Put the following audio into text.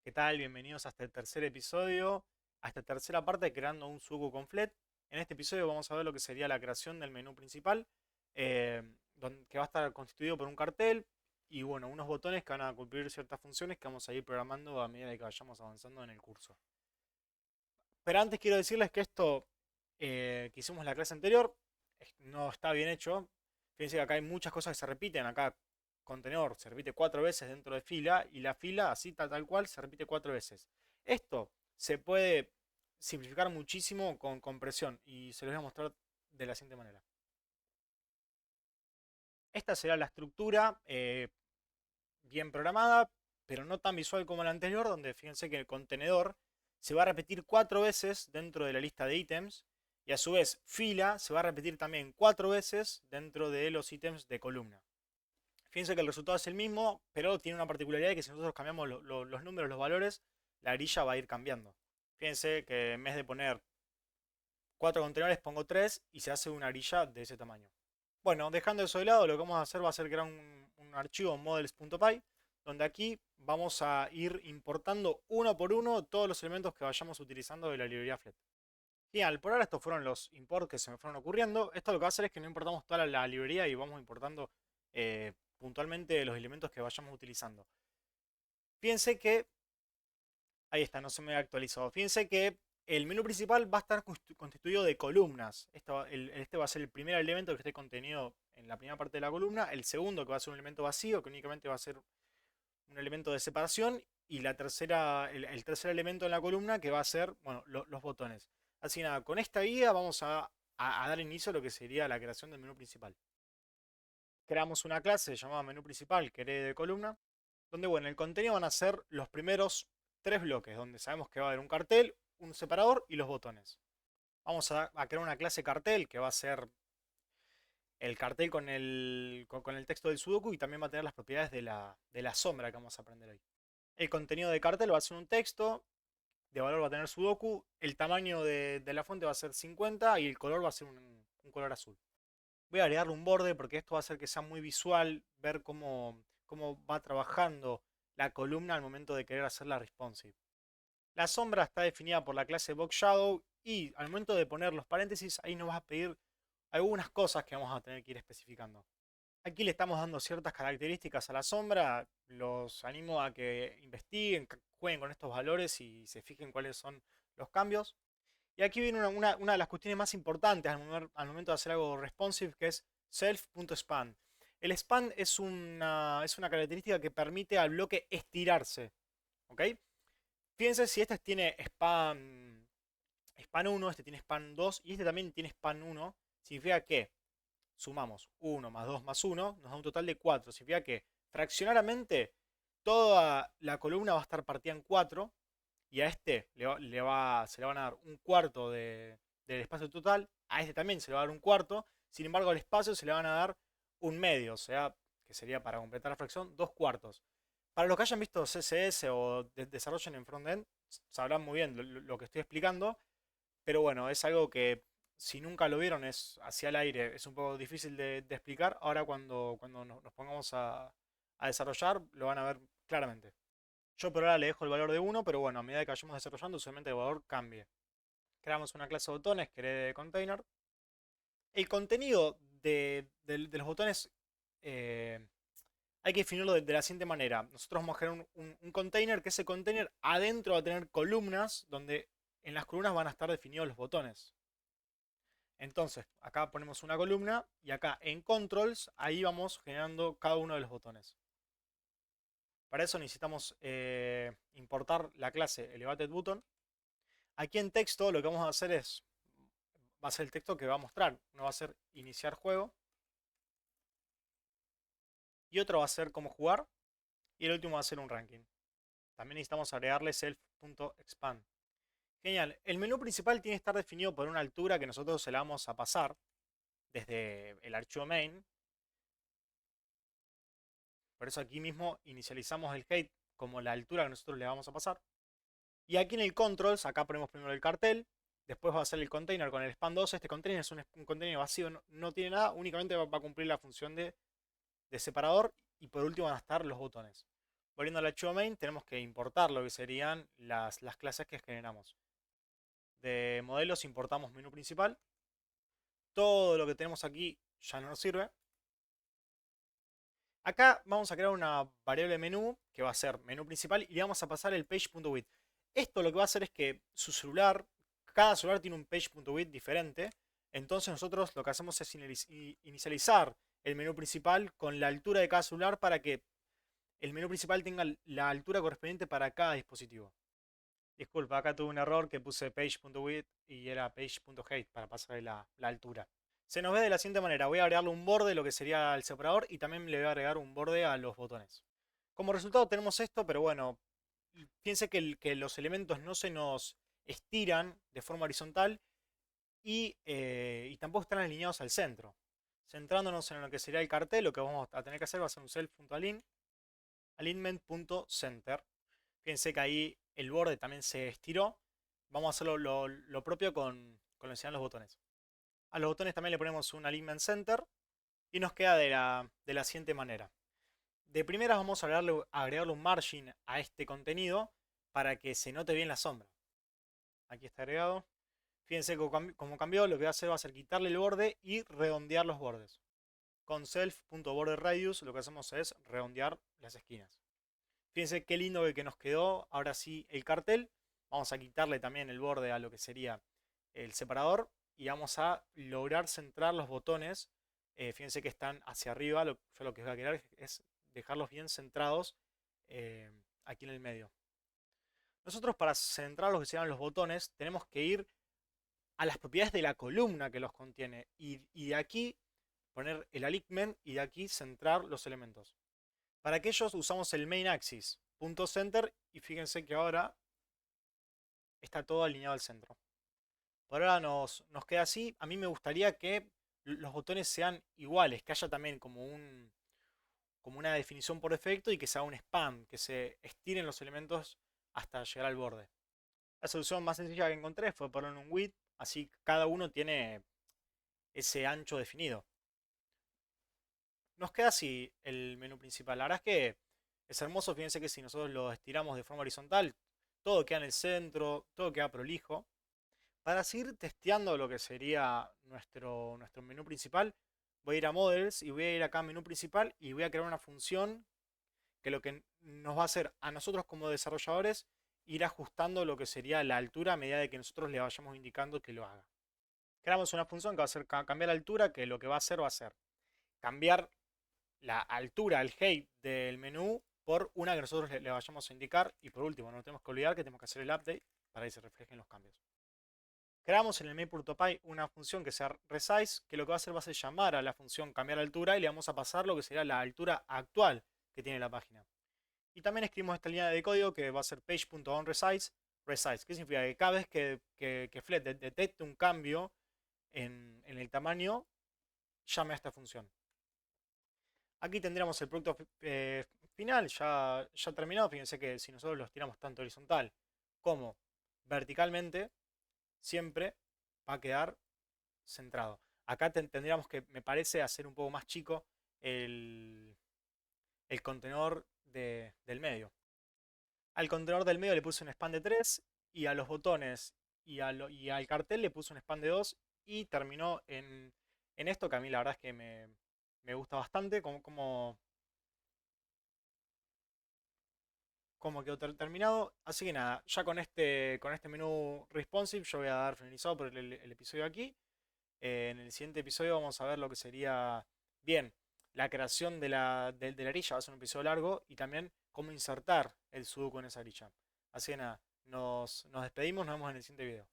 ¿Qué tal? Bienvenidos a este tercer episodio, a esta tercera parte de creando un Sudoku Complet. En este episodio vamos a ver lo que sería la creación del menú principal, eh, que va a estar constituido por un cartel y bueno, unos botones que van a cumplir ciertas funciones que vamos a ir programando a medida que vayamos avanzando en el curso. Pero antes quiero decirles que esto que hicimos en la clase anterior no está bien hecho. Fíjense que acá hay muchas cosas que se repiten. Acá contenedor se repite 4 veces dentro de fila y la fila así tal cual se repite 4 veces. Esto se puede simplificar muchísimo con compresión y se los voy a mostrar de la siguiente manera. Esta será la estructura bien programada, pero no tan visual como la anterior, donde fíjense que el contenedor se va a repetir 4 veces dentro de la lista de ítems y a su vez fila se va a repetir también 4 veces dentro de los ítems de columna. Fíjense que el resultado es el mismo, pero tiene una particularidad que si nosotros cambiamos los números, los valores, la grilla va a ir cambiando. Fíjense que en vez de poner 4 contenedores pongo 3 y se hace una grilla de ese tamaño. Bueno, dejando eso de lado, lo que vamos a hacer va a ser crear un archivo models.py, donde aquí vamos a ir importando uno por uno todos los elementos que vayamos utilizando de la librería Flet. Genial, por ahora estos fueron los imports que se me fueron ocurriendo. Esto lo que va a hacer es que no importamos toda la librería y vamos importando puntualmente los elementos que vayamos utilizando. Fíjense que, ahí está, no se me ha actualizado. Fíjense que el menú principal va a estar constituido de columnas. Este va a ser el primer elemento que esté contenido en la primera parte de la columna. El segundo que va a ser un elemento vacío, que únicamente va a ser un elemento de separación. Y el tercer elemento en la columna que va a ser, bueno, los botones. Así que nada, con esta guía vamos a dar inicio a lo que sería la creación del menú principal. Creamos una clase llamada menú principal que herede de columna, donde bueno, el contenido van a ser los primeros 3 bloques, donde sabemos que va a haber un cartel, un separador y los botones. Vamos a crear una clase cartel que va a ser el cartel con el texto del Sudoku y también va a tener las propiedades de la sombra que vamos a aprender hoy. El contenido de cartel va a ser un texto, de valor va a tener Sudoku, el tamaño de la fuente va a ser 50 y el color va a ser un color azul. Voy a agregarle un borde porque esto va a hacer que sea muy visual, ver cómo va trabajando la columna al momento de querer hacerla responsive. La sombra está definida por la clase Box Shadow y al momento de poner los paréntesis ahí nos va a pedir algunas cosas que vamos a tener que ir especificando. Aquí le estamos dando ciertas características a la sombra, los animo a que investiguen, que jueguen con estos valores y se fijen cuáles son los cambios. Y aquí viene una de las cuestiones más importantes al momento de hacer algo responsive, que es self.span. El span es una característica que permite al bloque estirarse. ¿Ok? Fíjense si este tiene span 1, este tiene span 2 y este también tiene span 1. Significa que sumamos 1 más 2 más 1, nos da un total de 4. Significa que fraccionariamente toda la columna va a estar partida en 4 y a este se le van a dar un cuarto del espacio total, a este también se le va a dar un cuarto, sin embargo al espacio se le van a dar un medio, o sea, que sería para completar la fracción, 2 cuartos. Para los que hayan visto CSS o desarrollen en frontend, sabrán muy bien lo que estoy explicando, pero bueno, es algo que si nunca lo vieron es hacia el aire, es un poco difícil de explicar. Ahora cuando nos pongamos a desarrollar lo van a ver claramente. Yo por ahora le dejo el valor de 1, pero bueno, a medida que vayamos desarrollando, seguramente el valor cambie. Creamos una clase de botones que herede de container. El contenido de los botones eh, hay que definirlo de la siguiente manera. Nosotros vamos a crear un container, que ese container adentro va a tener columnas, donde en las columnas van a estar definidos los botones. Entonces, acá ponemos una columna y acá en controls, ahí vamos generando cada uno de los botones. Para eso necesitamos importar la clase elevatedButton. Aquí en texto lo que vamos a hacer va a ser el texto que va a mostrar. Uno va a ser iniciar juego y otro va a ser cómo jugar y el último va a ser un ranking. También necesitamos agregarle self.expand. Genial. El menú principal tiene que estar definido por una altura que nosotros se la vamos a pasar desde el archivo main. Por eso aquí mismo inicializamos el height como la altura que nosotros le vamos a pasar. Y aquí en el controls, acá ponemos primero el cartel, después va a ser el container con el span 2. Este container es un container vacío, no tiene nada, únicamente va a cumplir la función de separador y por último van a estar los botones. Volviendo al archivo main, tenemos que importar lo que serían las clases que generamos. De modelos importamos menú principal. Todo lo que tenemos aquí ya no nos sirve. Acá vamos a crear una variable menú que va a ser menú principal y le vamos a pasar el page.width. Esto lo que va a hacer es que su celular, cada celular tiene un page.width diferente. Entonces nosotros lo que hacemos es inicializar el menú principal con la altura de cada celular para que el menú principal tenga la altura correspondiente para cada dispositivo. Disculpa, acá tuve un error que puse page.width y era page.height para pasarle la altura. Se nos ve de la siguiente manera. Voy a agregarle un borde, lo que sería el separador, y también le voy a agregar un borde a los botones. Como resultado tenemos esto, pero bueno, fíjense que los elementos no se nos estiran de forma horizontal y tampoco están alineados al centro. Centrándonos en lo que sería el cartel, lo que vamos a tener que hacer va a ser un self.align, alignment.center. Fíjense que ahí el borde también se estiró. Vamos a hacerlo lo propio con lo que sean los botones. A los botones también le ponemos un alignment center y nos queda de la siguiente manera. De primeras vamos a agregarle un margin a este contenido para que se note bien la sombra. Aquí está agregado. Fíjense como cambió, lo que va a ser quitarle el borde y redondear los bordes. Con self.borderRadius lo que hacemos es redondear las esquinas. Fíjense qué lindo que nos quedó ahora sí el cartel. Vamos a quitarle también el borde a lo que sería el separador y vamos a lograr centrar los botones. Fíjense que están hacia arriba. Yo lo que voy a querer es dejarlos bien centrados aquí en el medio. Nosotros para centrar lo que sean los botones tenemos que ir a las propiedades de la columna que los contiene y de aquí poner el alignment y de aquí centrar los elementos. Para aquellos usamos el main axis, punto center, y fíjense que ahora está todo alineado al centro. Por ahora nos queda así. A mí me gustaría que los botones sean iguales, que haya también como una definición por defecto y que sea un span, que se estiren los elementos hasta llegar al borde. La solución más sencilla que encontré fue ponerle un width, así cada uno tiene ese ancho definido. Nos queda así el menú principal. La verdad es que es hermoso. Fíjense que si nosotros lo estiramos de forma horizontal, todo queda en el centro, todo queda prolijo. Para seguir testeando lo que sería nuestro menú principal, voy a ir a Models y voy a ir acá a Menú Principal y voy a crear una función que lo que nos va a hacer a nosotros como desarrolladores ir ajustando lo que sería la altura a medida de que nosotros le vayamos indicando que lo haga. Creamos una función que va a hacer cambiar la altura, que lo que va a ser cambiar la altura, el height del menú por una que nosotros le vayamos a indicar. Y por último, no tenemos que olvidar que tenemos que hacer el update para que se reflejen los cambios. Creamos en el main.py una función que sea resize, que lo que va a ser llamar a la función cambiar altura y le vamos a pasar lo que sería la altura actual que tiene la página. Y también escribimos esta línea de código que va a ser page.onResize, resize, que significa que cada vez que Flet detecte un cambio en el tamaño, llame a esta función. Aquí tendríamos el producto final ya terminado. Fíjense que si nosotros los tiramos tanto horizontal como verticalmente, siempre va a quedar centrado. Acá tendríamos que, me parece, hacer un poco más chico el contenedor del medio. Al contenedor del medio le puse un span de 3 y a los botones y al cartel le puse un span de 2 y terminó en esto que a mí la verdad es que me gusta bastante como quedó terminado. Así que nada, ya con este menú responsive yo voy a dar finalizado por el episodio aquí. En el siguiente episodio vamos a ver lo que sería, bien, la creación de la arilla, va a ser un episodio largo, y también cómo insertar el sudoku en esa arilla. Así que nada, nos despedimos, nos vemos en el siguiente video.